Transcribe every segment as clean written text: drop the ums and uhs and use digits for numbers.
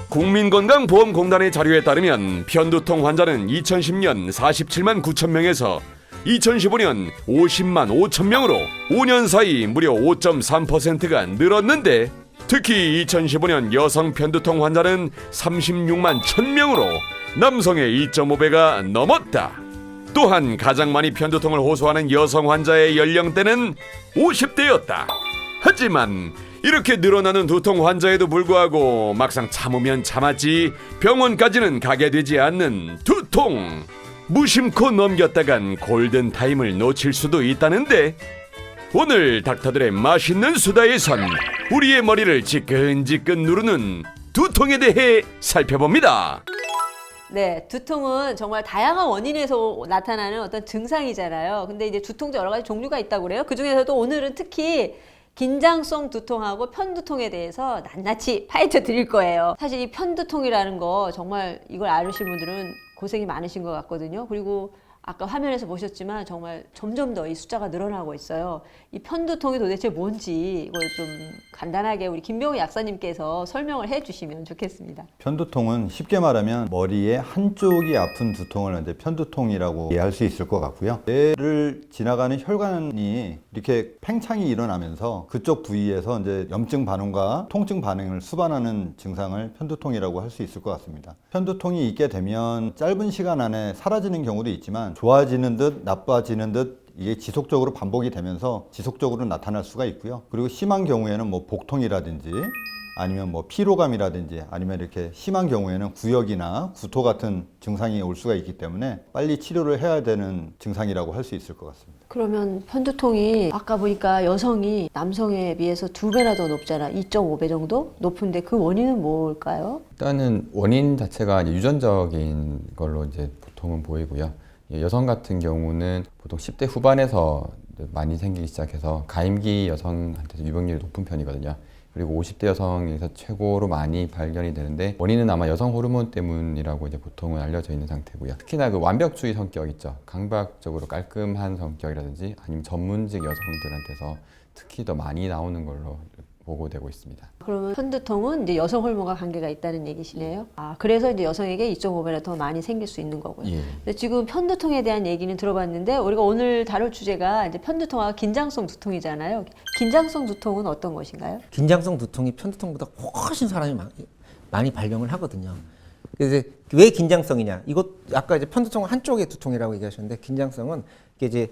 국민건강보험공단의 자료에 따르면 편두통 환자는 2010년 47만 9천 명에서 2015년 50만 5천 명으로 5년 사이 무려 5.3%가 늘었는데, 특히 2015년 여성 편두통 환자는 36만 1천 명으로 남성의 2.5배가 넘었다. 또한 가장 많이 편두통을 호소하는 여성 환자의 연령대는 50대였다. 하지만 이렇게 늘어나는 두통 환자에도 불구하고 막상 참으면 참았지 병원까지는 가게 되지 않는 두통. 무심코 넘겼다간 골든타임을 놓칠 수도 있다는데, 오늘 닥터들의 맛있는 수다에선 우리의 머리를 지끈지끈 누르는 두통에 대해 살펴봅니다. 네, 두통은 정말 다양한 원인에서 나타나는 어떤 증상이잖아요. 근데 이제 두통도 여러 가지 종류가 있다고 그래요. 그 중에서도 오늘은 특히 긴장성 두통하고 편두통에 대해서 낱낱이 파헤쳐 드릴 거예요. 사실 이 편두통이라는 거 정말 이걸 아시는 분들은 고생이 많으신 것 같거든요. 그리고 아까 화면에서 보셨지만 정말 점점 더 이 숫자가 늘어나고 있어요. 이 편두통이 도대체 뭔지 이걸 좀 간단하게 우리 김병우 약사님께서 설명을 해주시면 좋겠습니다. 편두통은 쉽게 말하면 머리의 한쪽이 아픈 두통을 이제 편두통이라고 이해할 수 있을 것 같고요. 뇌를 지나가는 혈관이 이렇게 팽창이 일어나면서 그쪽 부위에서 이제 염증 반응과 통증 반응을 수반하는 증상을 편두통이라고 할 수 있을 것 같습니다. 편두통이 있게 되면 짧은 시간 안에 사라지는 경우도 있지만 좋아지는 듯 나빠지는 듯 이게 지속적으로 반복이 되면서 지속적으로 나타날 수가 있고요. 그리고 심한 경우에는 뭐 복통이라든지 아니면 뭐 피로감이라든지 아니면 이렇게 심한 경우에는 구역이나 구토 같은 증상이 올 수가 있기 때문에 빨리 치료를 해야 되는 증상이라고 할 수 있을 것 같습니다. 그러면 편두통이 아까 보니까 여성이 남성에 비해서 2배나 더 높잖아. 2.5배 정도 높은데 그 원인은 뭘까요? 일단은 원인 자체가 이제 유전적인 걸로 이제 보통은 보이고요. 여성 같은 경우는 보통 10대 후반에서 많이 생기기 시작해서 가임기 여성한테서 유병률이 높은 편이거든요. 그리고 50대 여성에서 최고로 많이 발견이 되는데, 원인은 아마 여성 호르몬 때문이라고 이제 보통은 알려져 있는 상태고요. 특히나 그 완벽주의 성격 있죠. 강박적으로 깔끔한 성격이라든지 아니면 전문직 여성들한테서 특히 더 많이 나오는 걸로 보고되고 있습니다. 그러면 편두통은 이제 여성 호르몬과 관계가 있다는 얘기시네요. 아, 그래서 이제 여성에게 2.5배나 더 많이 생길 수 있는 거고요. 예. 근데 지금 편두통에 대한 얘기는 들어봤는데, 우리가 오늘 다룰 주제가 이제 편두통하고 긴장성 두통이잖아요. 긴장성 두통은 어떤 것인가요? 긴장성 두통이 편두통보다 훨씬 사람이 많이 발병을 하거든요. 그래서 이제 왜 긴장성이냐? 이것 아까 이제 편두통은 한쪽의 두통이라고 얘기하셨는데, 긴장성은 이게 이제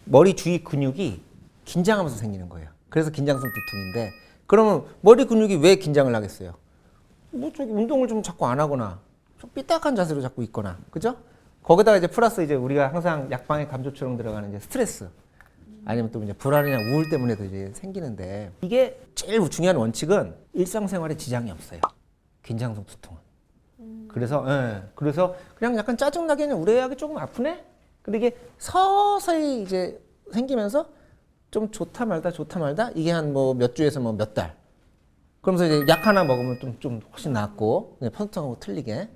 머리 주위 근육이 긴장하면서 생기는 거예요. 그래서 긴장성 두통인데, 그러면 머리 근육이 왜 긴장을 하겠어요? 뭐 저기 운동을 좀 자꾸 안 하거나 좀 삐딱한 자세로 자꾸 있거나, 그죠? 거기다가 이제 플러스 이제 우리가 항상 약방에 감초처럼 들어가는 이제 스트레스, 아니면 또 이제 불안이나 우울 때문에도 이제 생기는데, 이게 제일 중요한 원칙은 일상생활에 지장이 없어요. 긴장성 두통은. 그래서 그냥 약간 짜증나게 그냥 우레하게 조금 아프네? 근데 이게 서서히 이제 생기면서 좀 좋다 말다 이게 한 뭐 몇 주에서 뭐 몇 달. 그러면서 이제 약 하나 먹으면 좀 훨씬 낫고, 편두통하고 틀리게,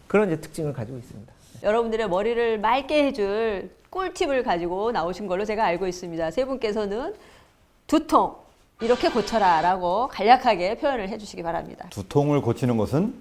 그런 이제 특징을 가지고 있습니다. 여러분들의 머리를 맑게 해줄 꿀팁을 가지고 나오신 걸로 제가 알고 있습니다. 세 분께서는 두통 이렇게 고쳐라 라고 간략하게 표현을 해주시기 바랍니다. 두통을 고치는 것은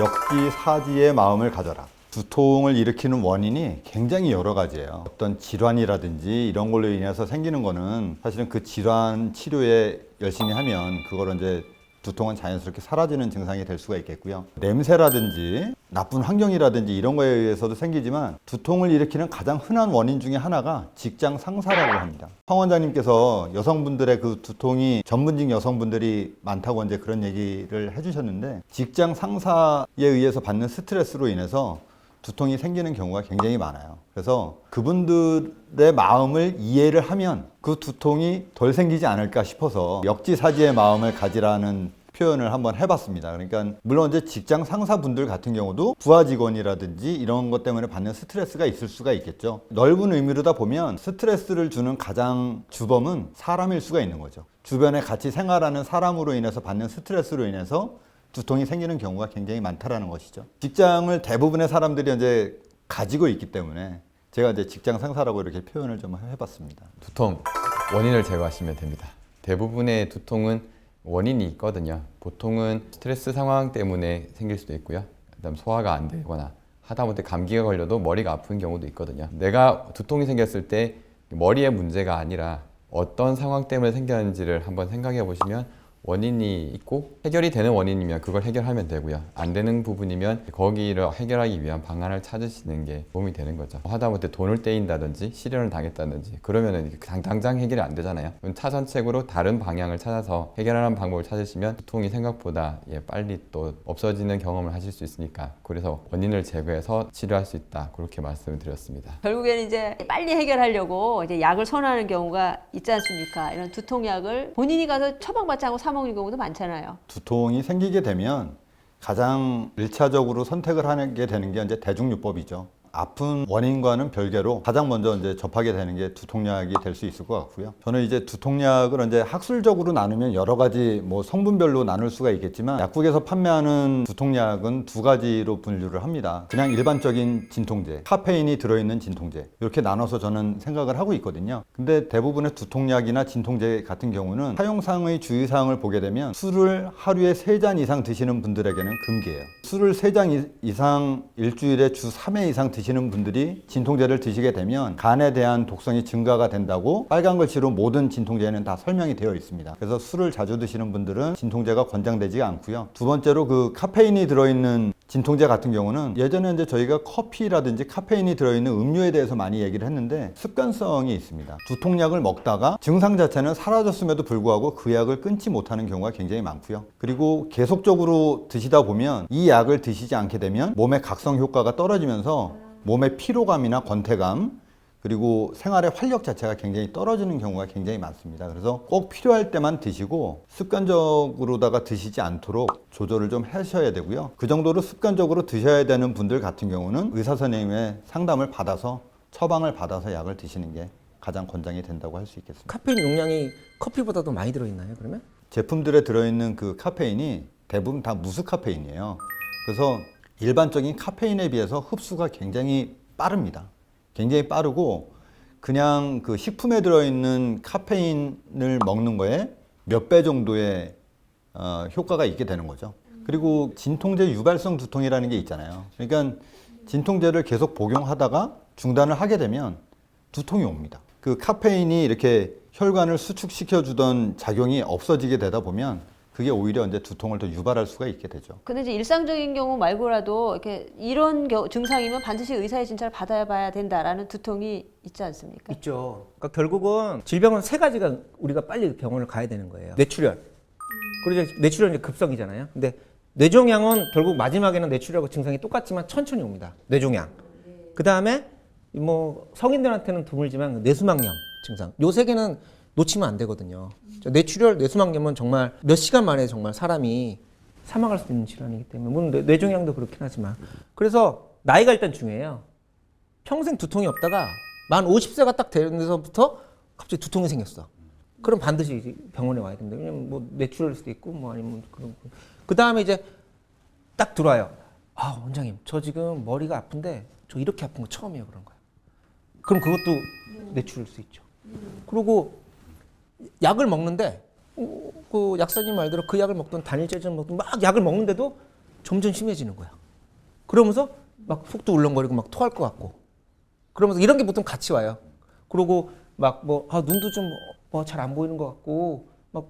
역지사지의 마음을 가져라. 두통을 일으키는 원인이 굉장히 여러 가지예요. 어떤 질환이라든지 이런 걸로 인해서 생기는 거는 사실은 그 질환 치료에 열심히 하면 그걸 이제 두통은 자연스럽게 사라지는 증상이 될 수가 있겠고요. 냄새라든지 나쁜 환경이라든지 이런 거에 의해서도 생기지만, 두통을 일으키는 가장 흔한 원인 중에 하나가 직장 상사라고 합니다. 황 원장님께서 여성분들의 그 두통이 전문직 여성분들이 많다고 이제 그런 얘기를 해주셨는데, 직장 상사에 의해서 받는 스트레스로 인해서 두통이 생기는 경우가 굉장히 많아요. 그래서 그분들의 마음을 이해를 하면 그 두통이 덜 생기지 않을까 싶어서 역지사지의 마음을 가지라는 표현을 한번 해봤습니다. 그러니까 물론 이제 직장 상사분들 같은 경우도 부하 직원이라든지 이런 것 때문에 받는 스트레스가 있을 수가 있겠죠. 넓은 의미로다 보면 스트레스를 주는 가장 주범은 사람일 수가 있는 거죠. 주변에 같이 생활하는 사람으로 인해서 받는 스트레스로 인해서 두통이 생기는 경우가 굉장히 많다라는 것이죠. 직장을 대부분의 사람들이 이제 가지고 있기 때문에 제가 이제 직장 상사라고 이렇게 표현을 좀 해봤습니다. 두통 원인을 제거하시면 됩니다. 대부분의 두통은 원인이 있거든요. 보통은 스트레스 상황 때문에 생길 수도 있고요. 그다음 소화가 안 되거나 하다못해 감기가 걸려도 머리가 아픈 경우도 있거든요. 내가 두통이 생겼을 때 머리의 문제가 아니라 어떤 상황 때문에 생겼는지를 한번 생각해 보시면 원인이 있고 해결이 되는 원인이면 그걸 해결하면 되고요. 안 되는 부분이면 거기를 해결하기 위한 방안을 찾으시는 게 도움이 되는 거죠. 하다못해 돈을 떼인다든지 실현을 당했다든지 그러면은 당장 해결이 안 되잖아요. 차선책으로 다른 방향을 찾아서 해결하는 방법을 찾으시면 두통이 생각보다 빨리 또 없어지는 경험을 하실 수 있으니까 그래서 원인을 제거해서 치료할 수 있다. 그렇게 말씀을 드렸습니다. 결국에는 이제 빨리 해결하려고 이제 약을 선호하는 경우가 있지 않습니까? 이런 두통약을 본인이 가서 처방받지 않고 사 먹는 경우도 많잖아요. 두통이 생기게 되면 가장 1차적으로 선택을 하게 되는 게 이제 대중요법이죠. 아픈 원인과는 별개로 가장 먼저 이제 접하게 되는 게 두통약이 될 수 있을 것 같고요. 저는 이제 두통약을 이제 학술적으로 나누면 여러 가지 뭐 성분별로 나눌 수가 있겠지만 약국에서 판매하는 두통약은 두 가지로 분류를 합니다. 그냥 일반적인 진통제, 카페인이 들어있는 진통제 이렇게 나눠서 저는 생각을 하고 있거든요. 근데 대부분의 두통약이나 진통제 같은 경우는 사용상의 주의사항을 보게 되면 술을 하루에 3잔 이상 드시는 분들에게는 금기예요. 술을 3잔 이상 일주일에 주 3회 이상 드시는 분들이 진통제를 드시게 되면 간에 대한 독성이 증가가 된다고 빨간 글씨로 모든 진통제에는 다 설명이 되어 있습니다. 그래서 술을 자주 드시는 분들은 진통제가 권장되지 않고요. 두 번째로 그 카페인이 들어있는 진통제 같은 경우는 예전에 이제 저희가 커피라든지 카페인이 들어있는 음료에 대해서 많이 얘기를 했는데 습관성이 있습니다. 두통약을 먹다가 증상 자체는 사라졌음에도 불구하고 그 약을 끊지 못하는 경우가 굉장히 많고요. 그리고 계속적으로 드시다 보면 이 약을 드시지 않게 되면 몸의 각성 효과가 떨어지면서 몸의 피로감이나 권태감 그리고 생활의 활력 자체가 굉장히 떨어지는 경우가 굉장히 많습니다. 그래서 꼭 필요할 때만 드시고 습관적으로다가 드시지 않도록 조절을 좀 하셔야 되고요. 그 정도로 습관적으로 드셔야 되는 분들 같은 경우는 의사 선생님의 상담을 받아서 처방을 받아서 약을 드시는 게 가장 권장이 된다고 할 수 있겠습니다. 카페인 용량이 커피보다도 많이 들어있나요, 그러면? 제품들에 들어있는 그 카페인이 대부분 다 무스카페인이에요. 그래서 일반적인 카페인에 비해서 흡수가 굉장히 빠릅니다. 굉장히 빠르고 그냥 그 식품에 들어있는 카페인을 먹는 거에 몇 배 정도의 효과가 있게 되는 거죠. 그리고 진통제 유발성 두통이라는 게 있잖아요. 그러니까 진통제를 계속 복용하다가 중단을 하게 되면 두통이 옵니다. 그 카페인이 이렇게 혈관을 수축시켜 주던 작용이 없어지게 되다 보면 그게 오히려 이제 두통을 더 유발할 수가 있게 되죠. 근데 이제 일상적인 경우 말고라도 이렇게 이런 증상이면 반드시 의사의 진찰을 받아봐야 된다라는 두통이 있지 않습니까? 있죠. 그러니까 결국은 질병은 세 가지가 우리가 빨리 병원을 가야 되는 거예요. 뇌출혈. 그리고 이제 뇌출혈은 이제 급성이잖아요. 근데 뇌종양은 결국 마지막에는 뇌출혈하고 증상이 똑같지만 천천히 옵니다. 뇌종양. 그 다음에 뭐 성인들한테는 드물지만 뇌수막염 증상. 요 세 개는 놓치면 안 되거든요. 뇌출혈, 뇌수막염은 정말 몇 시간 만에 정말 사람이 사망할 수 있는 질환이기 때문에 물론 뇌종양도 그렇긴 하지만 그래서 나이가 일단 중요해요. 평생 두통이 없다가 만 50세가 딱 되면서부터 갑자기 두통이 생겼어. 그럼 반드시 병원에 와야 됩니다. 왜냐면 뭐 뇌출혈일 수도 있고 뭐 아니면 그런 그 다음에 이제 딱 들어와요. 아 원장님 저 지금 머리가 아픈데 저 이렇게 아픈 거 처음이에요 그런 거예요. 그럼 그것도 뇌출일 수 있죠. 그리고 약을 먹는데 그 약사님 말대로 그 약을 먹던 단일제를 먹던 막 약을 먹는데도 점점 심해지는 거야. 그러면서 막 속도 울렁거리고 막 토할 것 같고 그러면서 이런 게 보통 같이 와요. 그리고 막 뭐 눈도 좀 잘 안 보이는 것 같고 막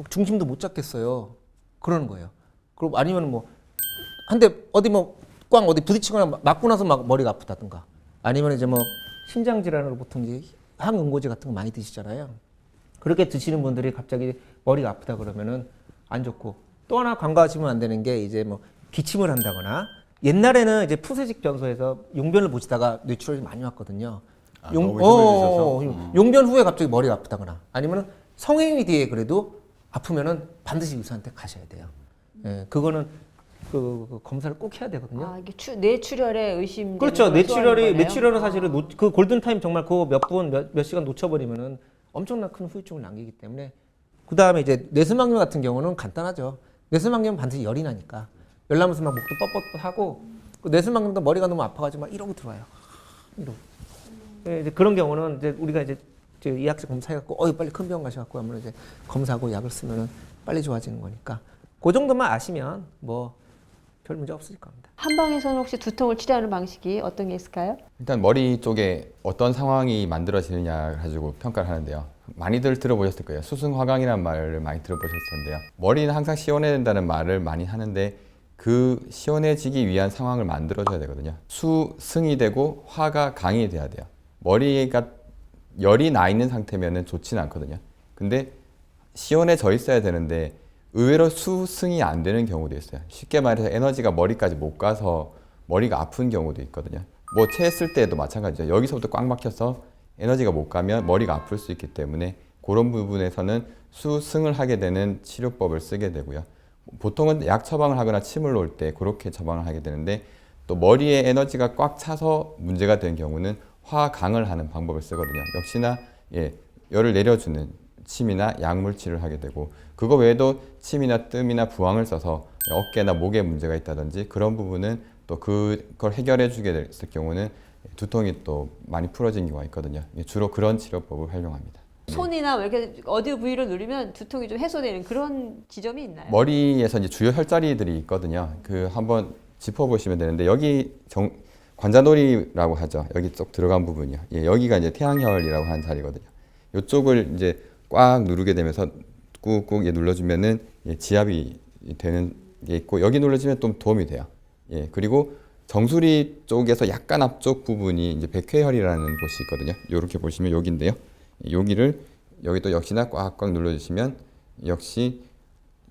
중심도 못 잡겠어요. 그러는 거예요. 그리고 아니면 뭐 한 대 어디 뭐 꽝 어디 부딪히거나 맞고 나서 막 머리가 아프다든가 아니면 이제 뭐 심장 질환으로 보통 이제 항응고제 같은 거 많이 드시잖아요. 그렇게 드시는 분들이 갑자기 머리가 아프다 그러면은 안 좋고 또 하나 간과하시면 안 되는 게 이제 뭐 기침을 한다거나 옛날에는 이제 푸세식 변소에서 용변을 보시다가 뇌출혈이 많이 왔거든요. 용변 후에 갑자기 머리가 아프다거나 아니면 성행위 뒤에 그래도 아프면은 반드시 의사한테 가셔야 돼요. 예, 그거는 그 검사를 꼭 해야 되거든요. 아, 이게 뇌출혈에 의심. 그렇죠. 뇌출혈은 사실은 그 골든 타임 정말 그 몇 시간 놓쳐버리면은 엄청난 큰 후유증을 남기기 때문에 그 다음에 이제 뇌수막염 같은 경우는 간단하죠. 뇌수막염은 반드시 열이 나니까 열 나면서 막 목도 뻣뻣하고 그 뇌수막염도 머리가 너무 아파가지고 막 이러고 들어와요. 이러고. 이제 그런 경우는 이제 우리가 이제 이학적 검사해갖고 빨리 큰 병원 가셔갖고 아무래도 이제 검사하고 약을 쓰면은 빨리 좋아지는 거니까 그 정도만 아시면 뭐 별 문제 없을 겁니다. 한방에서는 혹시 두통을 치료하는 방식이 어떤 게 있을까요? 일단 머리 쪽에 어떤 상황이 만들어지느냐 가지고 평가를 하는데요. 많이들 들어보셨을 거예요. 수승화강이라는 말을 많이 들어보셨을 텐데요. 머리는 항상 시원해야 된다는 말을 많이 하는데 그 시원해지기 위한 상황을 만들어줘야 되거든요. 수승이 되고 화가 강이 돼야 돼요. 머리가 열이 나 있는 상태면은 좋지는 않거든요. 근데 시원해져 있어야 되는데 의외로 수승이 안 되는 경우도 있어요. 쉽게 말해서 에너지가 머리까지 못 가서 머리가 아픈 경우도 있거든요. 뭐 체했을 때도 마찬가지죠. 여기서부터 꽉 막혀서 에너지가 못 가면 머리가 아플 수 있기 때문에 그런 부분에서는 수승을 하게 되는 치료법을 쓰게 되고요. 보통은 약 처방을 하거나 침을 놓을 때 그렇게 처방을 하게 되는데 또 머리에 에너지가 꽉 차서 문제가 된 경우는 화강을 하는 방법을 쓰거든요. 역시나 열을 내려주는 침이나 약물치를 하게 되고 그거 외에도 침이나 뜸이나 부항을 써서 어깨나 목에 문제가 있다든지 그런 부분은 또 그걸 해결해 주게 됐을 경우는 두통이 또 많이 풀어진 경우가 있거든요. 주로 그런 치료법을 활용합니다. 손이나 왜 이렇게 어디 부위를 누르면 두통이 좀 해소되는 그런 지점이 있나요? 머리에서 이제 주요 혈자리들이 있거든요. 그 한번 짚어보시면 되는데 여기 관자놀이라고 하죠. 여기 쪽 들어간 부분이요. 여기가 이제 태양혈이라고 하는 자리거든요. 이쪽을 이제 꽉 누르게 되면서 꾹꾹 눌러주면은 지압이 되는 게 있고 여기 눌러주면 좀 도움이 돼요. 그리고 정수리 쪽에서 약간 앞쪽 부분이 이제 백회혈이라는 곳이 있거든요. 이렇게 보시면 여기인데요. 여기를 여기 또 역시나 꽉꽉 눌러주시면 역시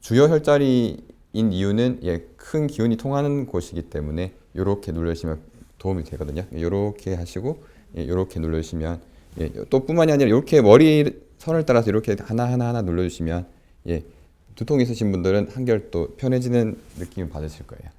주요 혈자리인 이유는 큰 기운이 통하는 곳이기 때문에 이렇게 눌러주시면 도움이 되거든요. 이렇게 하시고 이렇게 눌러주시면 또 뿐만이 아니라 이렇게 머리 선을 따라서 이렇게 하나 눌러주시면 두통 있으신 분들은 한결 또 편해지는 느낌을 받으실 거예요.